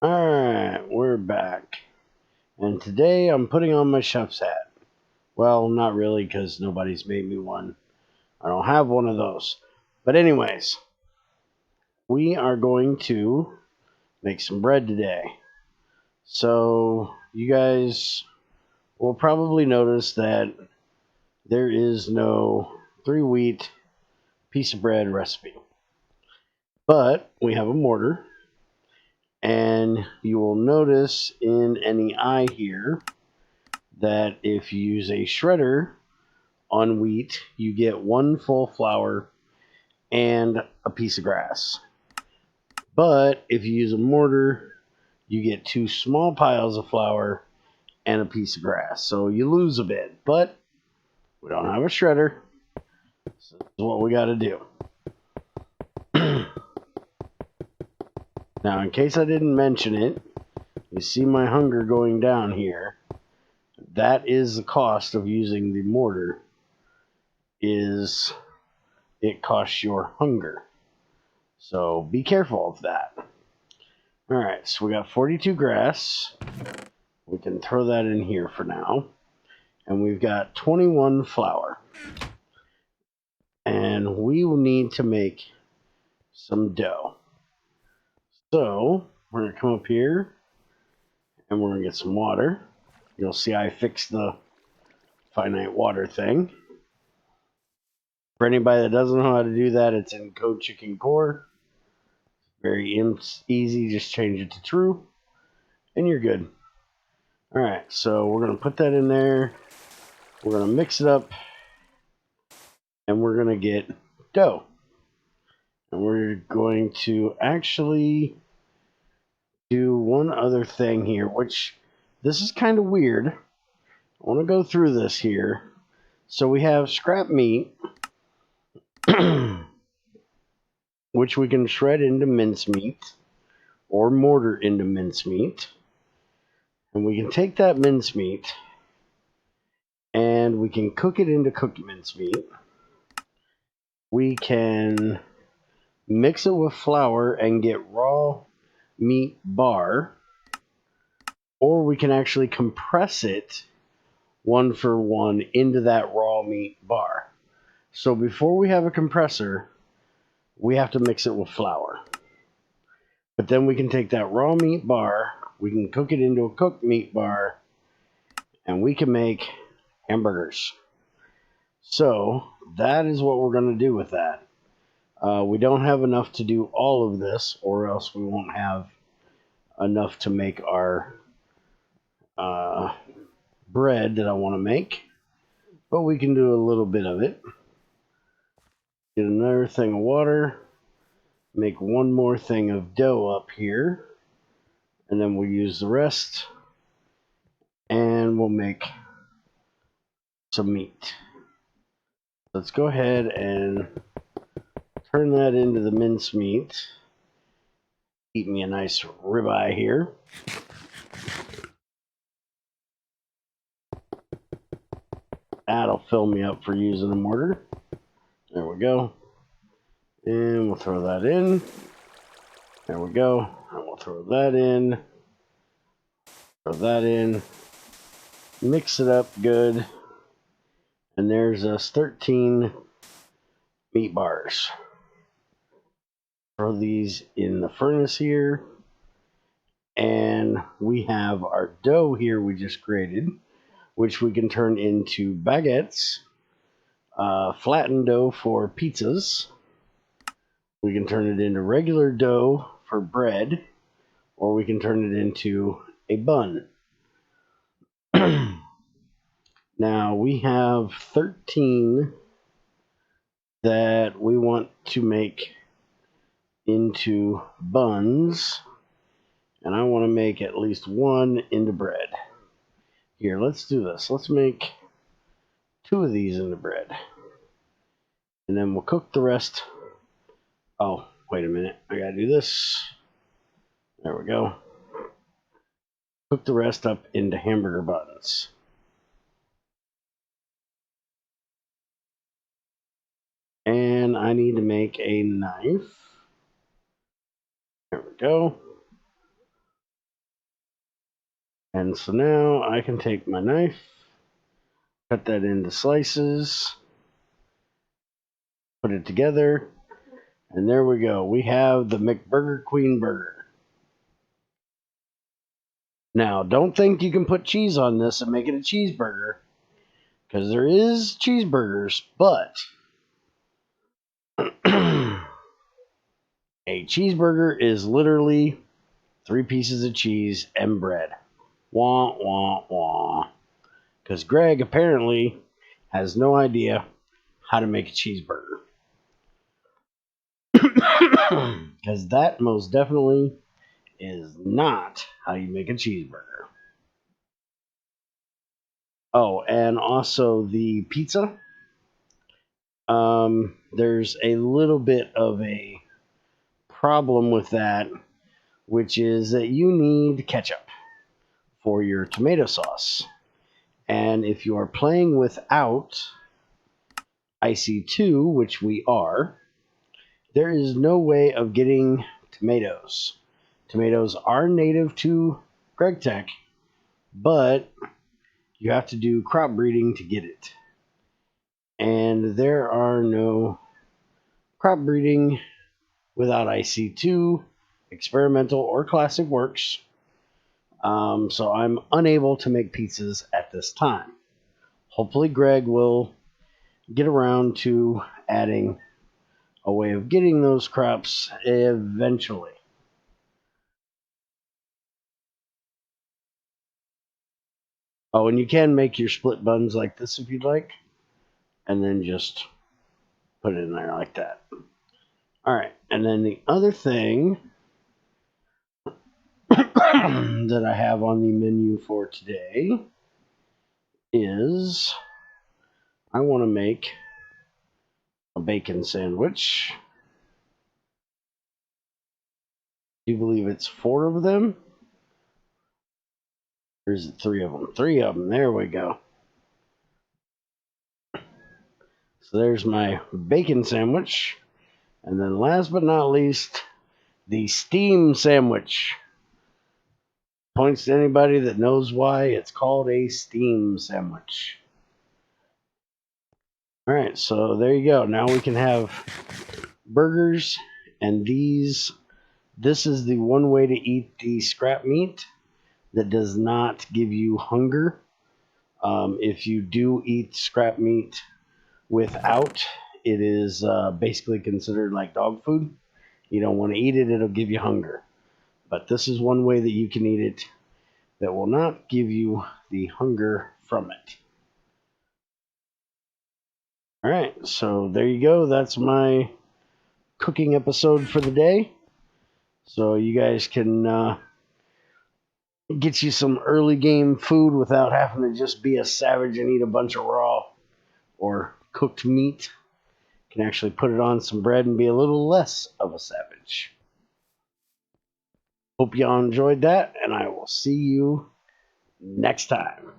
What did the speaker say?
Alright, we're back. And today I'm putting on my chef's hat. Well, not really, because nobody's made me one. I don't have one of those. But anyways, we are going to make some bread today. So, you guys will probably notice that there is no 3-wheat piece of bread recipe. But we have a mortar. And you will notice in any eye here that if you use a shredder on wheat, you get one full flour and a piece of grass. But if you use a mortar, you get 2 small piles of flour and a piece of grass. So you lose a bit, but we don't have a shredder. So this is what we got to do. Now, in case I didn't mention it, you see my hunger going down here. That is the cost of using the mortar. Is it costs your hunger. So be careful of that. Alright, so we got 42 grass. We can throw that in here for now. And we've got 21 flour. And we will need to make some dough. So we're going to come up here and we're going to get some water. You'll see I fixed the finite water thing. For anybody that doesn't know how to do that, it's in Code Chicken Core. Very easy, just change it to true, and you're good. Alright, so we're going to put that in there. We're going to mix it up, and we're going to get dough. And we're going to actually do one other thing here, which this is kind of weird. I want to go through this here. So we have scrap meat, which we can shred into mincemeat or mortar into mincemeat. And we can take that mincemeat and we can cook it into cooked mincemeat. We can mix it with flour and get raw meat bar, or we can actually compress it 1-for-1 into that raw meat bar. So before we have a compressor, we have to mix it with flour. But then we can take that raw meat bar, we can cook it into a cooked meat bar, and we can make hamburgers. So that is what we're going to do with that. We don't have enough to do all of this, or else we won't have enough to make our bread that I want to make. But we can do a little bit of it. Get another thing of water. Make one more thing of dough up here. And then we'll use the rest. And we'll make some meat. Let's go ahead and turn that into the mincemeat. Eat me a nice ribeye here. That'll fill me up for using a mortar. There we go. And we'll throw that in. There we go. And we'll throw that in. Throw that in. Mix it up good. And there's us 13 meat bars. Throw these in the furnace here. And we have our dough here we just created, which we can turn into baguettes, flattened dough for pizzas. We can turn it into regular dough for bread, or we can turn it into a bun. Now we have 13 that we want to make into buns, and I want to make at least one into bread. Here, let's do this. Let's make 2 of these into bread, and then we'll cook the rest. Oh, wait a minute. I gotta do this. There we go. Cook the rest up into hamburger buns. And I need to make a knife. There we go. And so now I can take my knife, cut that into slices, put it together, and there we go. We have the McBurger Queen Burger. Now, don't think you can put cheese on this and make it a cheeseburger, because there is cheeseburgers, but a cheeseburger is literally 3 pieces of cheese and bread. Wah, wah, wah. Because Greg apparently has no idea how to make a cheeseburger. Because that most definitely is not how you make a cheeseburger. Oh, and also the pizza. There's a little bit of a problem with that, which is that you need ketchup for your tomato sauce. And if you are playing without IC2, which we are, there is no way of getting tomatoes. Tomatoes are native to GregTech, but you have to do crop breeding to get it. And there are no crop breeding without IC2, experimental, or classic works. So I'm unable to make pizzas at this time. Hopefully Greg will get around to adding a way of getting those crops eventually. Oh, and you can make your split buns like this if you'd like, and then just put it in there like that. All right, and then the other thing that I have on the menu for today is I want to make a bacon sandwich. Do you believe it's 4 of them? Or is it 3 of them? 3 of them. There we go. So there's my bacon sandwich. And then last but not least, the steam sandwich. Points to anybody that knows why it's called a steam sandwich. All right, so there you go. Now we can have burgers, and this is the one way to eat the scrap meat that does not give you hunger. If you do eat scrap meat without, it is basically considered like dog food. You don't want to eat it, it'll give you hunger. But this is one way that you can eat it that will not give you the hunger from it. All right, so there you go. That's my cooking episode for the day. So you guys can get you some early game food without having to just be a savage and eat a bunch of raw or cooked meat. You can actually put it on some bread and be a little less of a savage. Hope y'all enjoyed that, and I will see you next time.